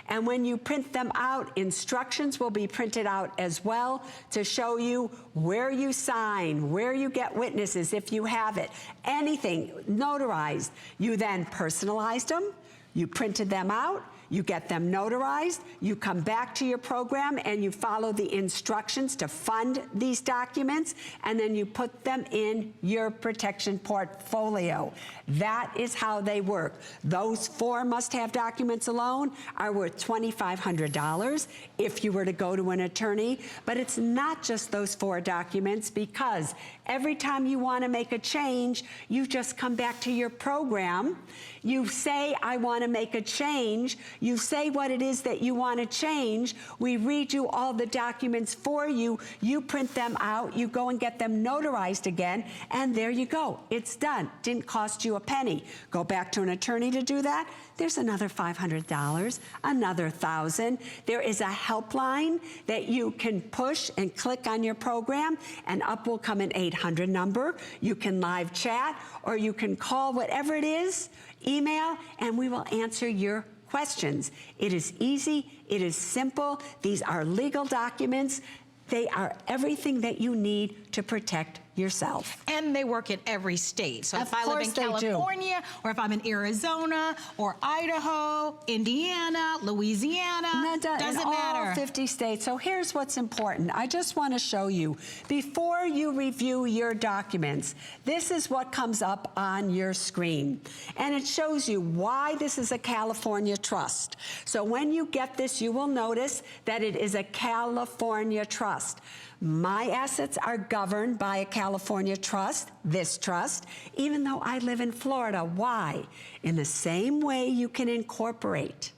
Speaker 3: And when you print them out, instructions will be printed out as well to show you where you sign, where you get witnesses if you have it, anything notarized. You then personalized them, you printed them out, you get them notarized, you come back to your program and you follow the instructions to fund these documents, and then you put them in your protection portfolio. That is how they work. Those 4 must-have documents alone are worth $2,500 if you were to go to an attorney, but it's not just those 4 documents, because every time you want to make a change, you just come back to your program. You say, I want to make a change. You say what it is that you want to change. We read you all the documents for you. You print them out. You go and get them notarized again. And there you go. It's done. Didn't cost you a penny. Go back to an attorney to do that. There's another $500, another $1,000. There is a helpline that you can push and click on your program, and up will come an 800 number. You can live chat, or you can call, whatever it is, email, and we will answer your questions. It is easy. It is simple. These are legal documents. They are everything that you need to protect yourself.
Speaker 4: And they work in every state. So if I live in
Speaker 3: Of course they do.
Speaker 4: California, or if I'm in Arizona, or Idaho, Indiana, Louisiana, doesn't matter.
Speaker 3: All 50 states. So here's what's important. I just want to show you, before you review your documents, this is what comes up on your screen. And it shows you why this is a California trust. So when you get this, you will notice that it is a California trust. My assets are governed by a California trust, this trust, even though I live in Florida. Why? In the same way you can incorporate.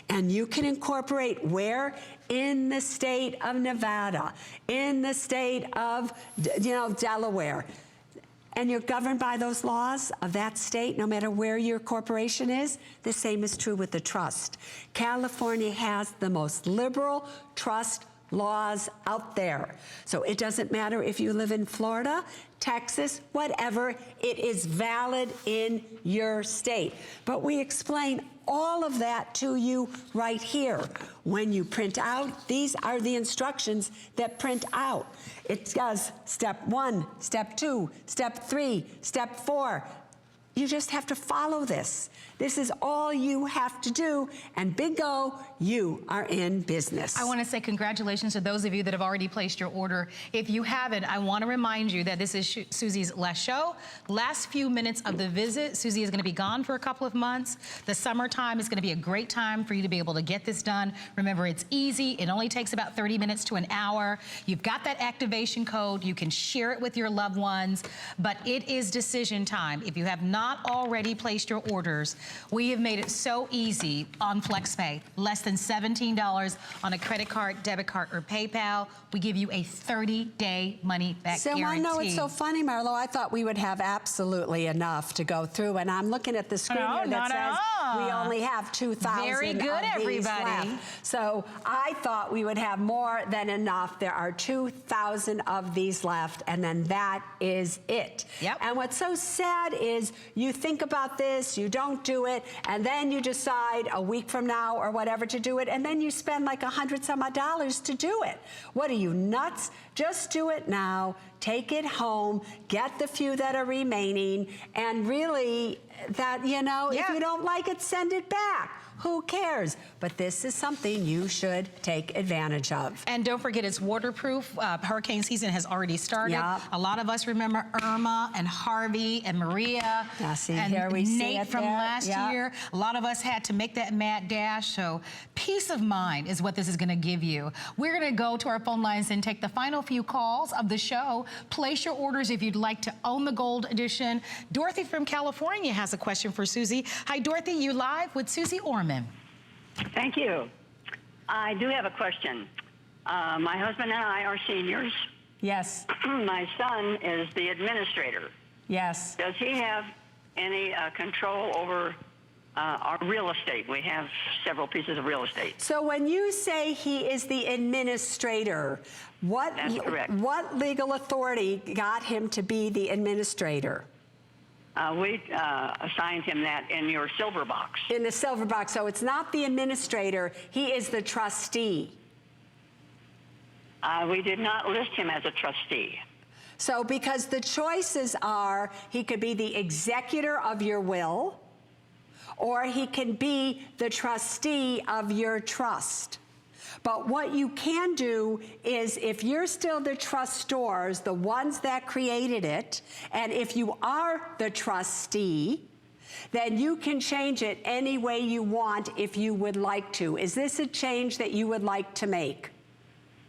Speaker 3: And you can incorporate where? In the state of Nevada, in the state of, Delaware. And you're governed by those laws of that state, no matter where your corporation is. The same is true with the trust. California has the most liberal trust laws out there. So it doesn't matter if you live in Florida, Texas, whatever, it is valid in your state. But we explain all of that to you right here. When you print out, these are the instructions that print out. It does step 1, step 2, step 3, step 4. You just have to follow this. This is all you have to do, and bingo, you are in business.
Speaker 4: I want to say congratulations to those of you that have already placed your order. If you haven't, I want to remind you that this is Suze's last show. Last few minutes of the visit. Suze is going to be gone for a couple of months. The summertime is going to be a great time for you to be able to get this done. Remember, it's easy. It only takes about 30 minutes to an hour. You've got that activation code. You can share it with your loved ones, but it is decision time. If you have not not already placed your orders, we have made it so easy on FlexPay. Less than $17 on a credit card, debit card, or PayPal. We give you a 30-day money-back
Speaker 3: So
Speaker 4: guarantee.
Speaker 3: I know it's so funny, Marlo. I thought we would have absolutely enough to go through, and I'm looking at the screen here that says we only have 2,000
Speaker 4: Very good,
Speaker 3: of these
Speaker 4: everybody.
Speaker 3: left. So I thought we would have more than enough. There are 2,000 of these left, and then that is it.
Speaker 4: Yep.
Speaker 3: And what's so sad is you think about this, you don't do it, and then you decide a week from now or whatever to do it, and then you spend like $100 some odd to do it. What are you, nuts? Just do it now. Take it home, get the few that are remaining, and really, that, you know, if you don't like it, send it back. Who cares? But this is something you should take advantage of.
Speaker 4: And don't forget, it's waterproof. Hurricane season has already started.
Speaker 3: Yep.
Speaker 4: A lot of us remember Irma and Harvey and Maria.
Speaker 3: Now, see,
Speaker 4: and
Speaker 3: here we see
Speaker 4: Nate
Speaker 3: it
Speaker 4: from
Speaker 3: there.
Speaker 4: last
Speaker 3: Yep.
Speaker 4: year. A lot of us had to make that mad dash. So peace of mind is what this is going to give you. We're going to go to our phone lines and take the final few calls of the show. Place your orders if you'd like to own the gold edition. Dorothy from California has a question for Susie. Hi, Dorothy. You live with Suze Orman.
Speaker 8: Thank you. I do have a question. My husband and I are seniors.
Speaker 3: Yes.
Speaker 8: My son is the administrator.
Speaker 3: Yes.
Speaker 8: Does he have any control over our real estate? We have several pieces of real estate.
Speaker 3: So when you say he is the administrator,
Speaker 8: That's correct.
Speaker 3: what legal authority got him to be the administrator?
Speaker 8: We assigned him that in your silver box.
Speaker 3: In the silver box. So it's not the administrator, he is the trustee.
Speaker 8: We did not list him as a trustee.
Speaker 3: So because the choices are, he could be the executor of your will, or he can be the trustee of your trust. But what you can do is, if you're still the trustors, the ones that created it, and if you are the trustee, then you can change it any way you want if you would like to. Is this a change that you would like to make?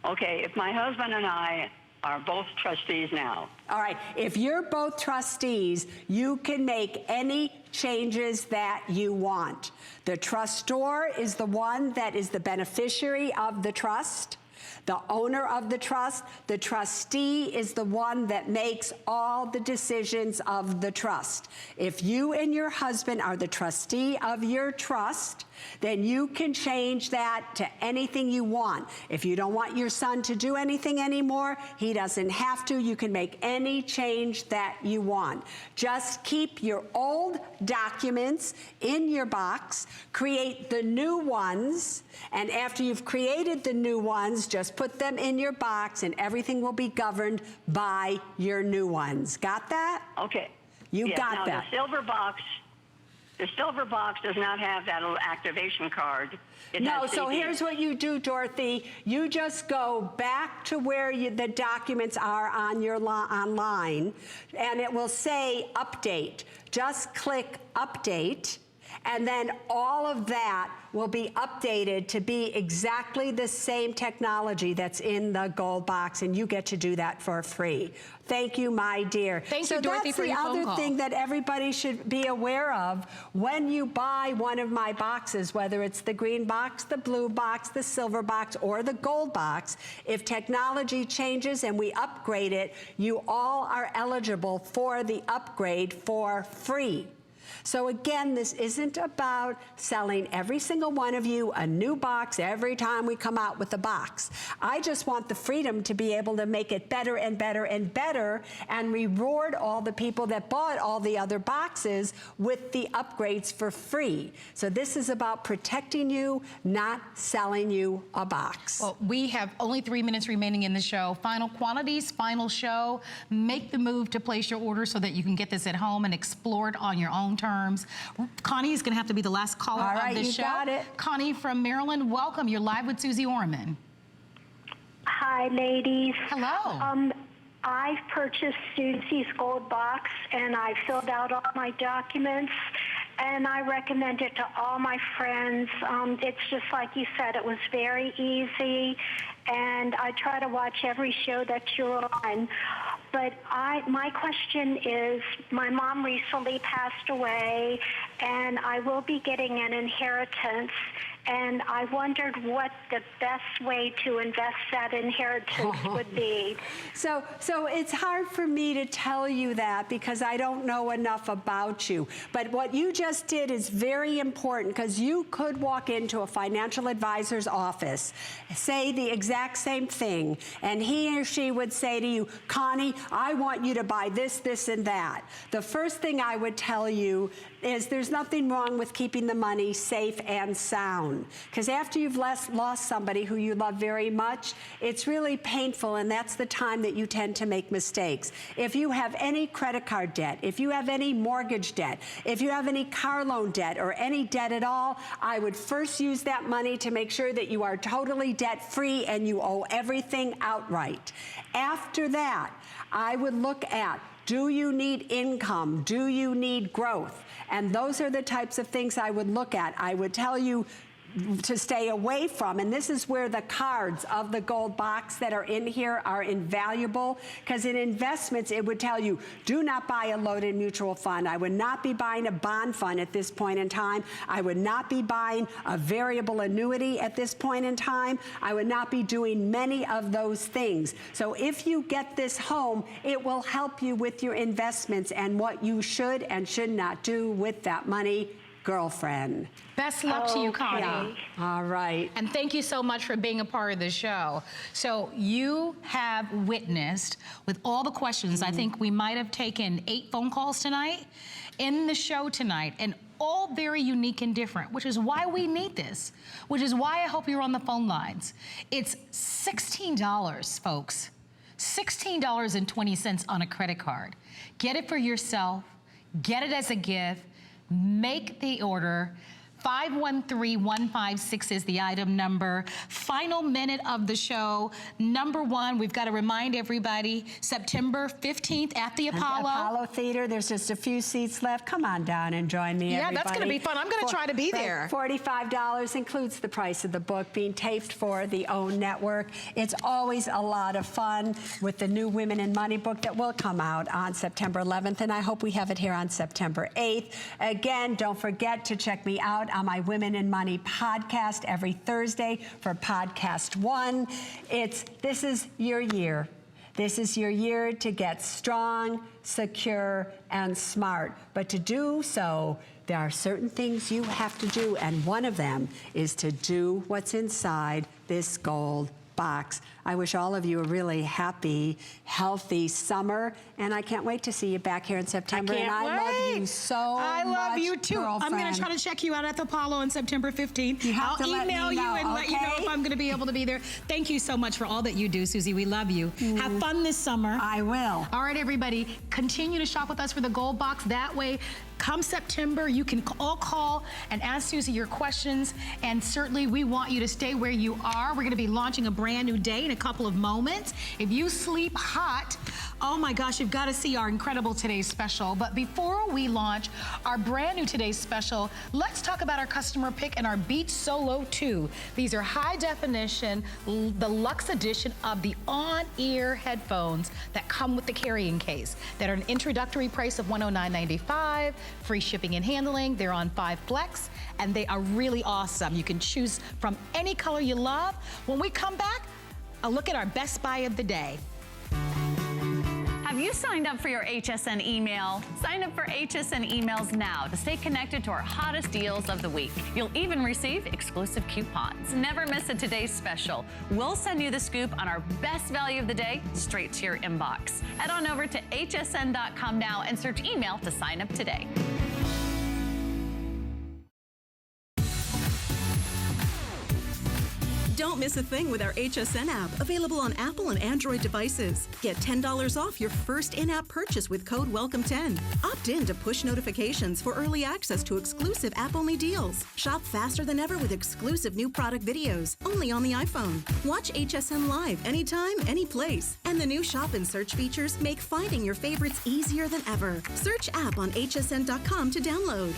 Speaker 8: Okay, if my husband and I are both trustees now.
Speaker 3: All right, if you're both trustees, you can make any changes that you want. The trustor is the one that is the beneficiary of the trust, the owner of the trust. The trustee is the one that makes all the decisions of the trust. If you and your husband are the trustee of your trust, then you can change that to anything you want. If you don't want your son to do anything anymore, he doesn't have to. You can make any change that you want. Just keep your old documents in your box, create the new ones, and after you've created the new ones, just put them in your box and everything will be governed by your new ones. Got that?
Speaker 8: Okay.
Speaker 3: You got
Speaker 8: now
Speaker 3: that.
Speaker 8: The silver box does not have that little activation card. It
Speaker 3: No,
Speaker 8: has
Speaker 3: so
Speaker 8: CD.
Speaker 3: here's what you do, Dorothy. You just go back to where the documents are on your online, and it will say update. Just click update, and then all of that will be updated to be exactly the same technology that's in the gold box, and you get to do that for free. Thank you, my dear.
Speaker 4: Thank you, Dorothy, for your phone call.
Speaker 3: So that's the other thing that everybody should be aware of when you buy one of my boxes, whether it's the green box, the blue box, the silver box, or the gold box. If technology changes and we upgrade it, you all are eligible for the upgrade for free. So again, this isn't about selling every single one of you a new box every time we come out with a box. I just want the freedom to be able to make it better and better and better and reward all the people that bought all the other boxes with the upgrades for free. So this is about protecting you, not selling you a box.
Speaker 4: Well, we have only 3 minutes remaining in the show. Final quantities, final show. Make the move to place your order so that you can get this at home and explore it on your own terms. Connie is going to have to be the last caller of this show.
Speaker 3: Got it.
Speaker 4: Connie from Maryland, welcome. You're live with Suze Orman.
Speaker 2: Hi, ladies.
Speaker 4: Hello.
Speaker 2: I've purchased Susie's gold box, and I filled out all my documents, and I recommend it to all my friends. It's just like you said, it was very easy, and I try to watch every show that you're on. But my question is, my mom recently passed away, and I will be getting an inheritance, and I wondered what the best way to invest that inheritance would be.
Speaker 3: So it's hard for me to tell you that because I don't know enough about you. But what you just did is very important, because you could walk into a financial advisor's office, say the exact same thing, and he or she would say to you, Connie, I want you to buy this, this, and that. The first thing I would tell you is there's nothing wrong with keeping the money safe and sound. Because after you've lost somebody who you love very much, it's really painful, and that's the time that you tend to make mistakes. If you have any credit card debt, if you have any mortgage debt, if you have any car loan debt or any debt at all, I would first use that money to make sure that you are totally debt-free and you owe everything outright. After that, I would look at, do you need income? Do you need growth? And those are the types of things I would look at. I would tell you to stay away from, and this is where the cards of the gold box that are in here are invaluable, because in investments it would tell you, do not buy a loaded mutual fund. I would not be buying a bond fund at this point in time. I would not be buying a variable annuity at this point in time. I would not be doing many of those things. So if you get this home, it will help you with your investments and what you should and should not do with that money, girlfriend.
Speaker 4: Best luck to you, Connie.
Speaker 3: Yeah. All right.
Speaker 4: And thank you so much for being a part of the show. So you have witnessed, with all the questions, I think we might have taken 8 phone calls tonight in the show tonight, and all very unique and different, which is why we need this, which is why I hope you're on the phone lines. It's $16, folks. $16.20 on a credit card. Get it for yourself. Get it as a gift. Make the order. 513156 is the item number. Final minute of the show. Number 1, we've got to remind everybody, September 15th at the Apollo.
Speaker 3: Apollo Theater, there's just a few seats left. Come on down and join me, everybody.
Speaker 4: Yeah, that's going to be fun. I'm going to try to be there.
Speaker 3: $45 includes the price of the book being taped for the OWN network. It's always a lot of fun with the new Women in Money book that will come out on September 11th, and I hope we have it here on September 8th. Again, don't forget to check me out on my Women in Money podcast every Thursday for Podcast 1. This is your year. This is your year to get strong, secure, and smart. But to do so, there are certain things you have to do, and one of them is to do what's inside this gold box. I wish all of you a really happy, healthy summer, and I can't wait to see you back here in September.
Speaker 4: I
Speaker 3: love you so much.
Speaker 4: I love you too.
Speaker 3: Girlfriend.
Speaker 4: I'm going to try to check you out at the Apollo on September 15th. I'll email you and let you know if I'm going to be able to be there. Thank you so much for all that you do, Susie. We love you. Have fun this summer.
Speaker 3: I will.
Speaker 4: All right, everybody, continue to shop with us for the gold box. That way, come September, you can all call and ask Susie your questions, and certainly we want you to stay where you are. We're going to be launching a brand new day in a couple of moments. If you sleep hot, oh my gosh, you've got to see our incredible Today's Special. But before we launch our brand new Today's Special, let's talk about our customer pick and our Beach Solo 2. These are high definition, the luxe edition of the on-ear headphones that come with the carrying case that are an introductory price of $109.95. Free shipping and handling. They're on 5 Flex, and they are really awesome. You can choose from any color you love. When we come back, a look at our Best Buy of the day.
Speaker 9: Have you signed up for your HSN email? Sign up for HSN emails now to stay connected to our hottest deals of the week. You'll even receive exclusive coupons. Never miss a Today's Special. We'll send you the scoop on our best value of the day straight to your inbox. Head on over to hsn.com now and search email to sign up today.
Speaker 10: Don't miss a thing with our HSN app, available on Apple and Android devices. Get $10 off your first in-app purchase with code WELCOME10. Opt in to push notifications for early access to exclusive app-only deals. Shop faster than ever with exclusive new product videos, only on the iPhone. Watch HSN live anytime, any place. And the new shop and search features make finding your favorites easier than ever. Search app on hsn.com to download.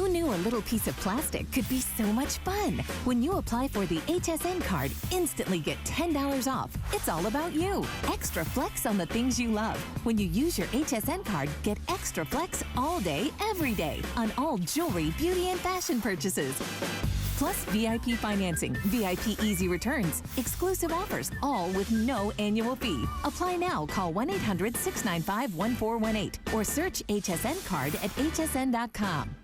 Speaker 11: Who knew a little piece of plastic could be so much fun? When you apply for the HSN card, instantly get $10 off. It's all about you. Extra flex on the things you love. When you use your HSN card, get extra flex all day, every day on all jewelry, beauty, and fashion purchases. Plus VIP financing, VIP easy returns, exclusive offers, all with no annual fee. Apply now. Call 1-800-695-1418 or search HSN card at hsn.com.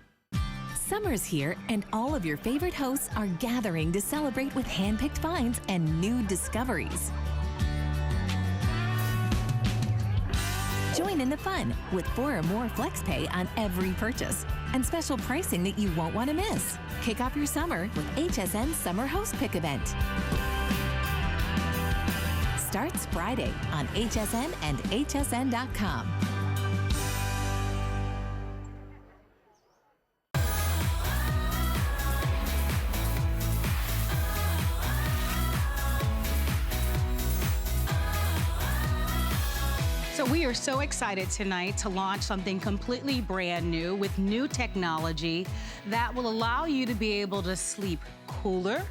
Speaker 11: Summer's here, and all of your favorite hosts are gathering to celebrate with hand-picked finds and new discoveries. Join in the fun with 4 or more FlexPay on every purchase and special pricing that you won't want to miss. Kick off your summer with HSN Summer Host Pick event. Starts Friday on HSN and hsn.com.
Speaker 4: So we are so excited tonight to launch something completely brand new with new technology that will allow you to be able to sleep cooler,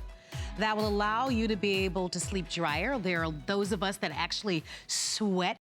Speaker 4: that will allow you to be able to sleep drier. There are those of us that actually sweat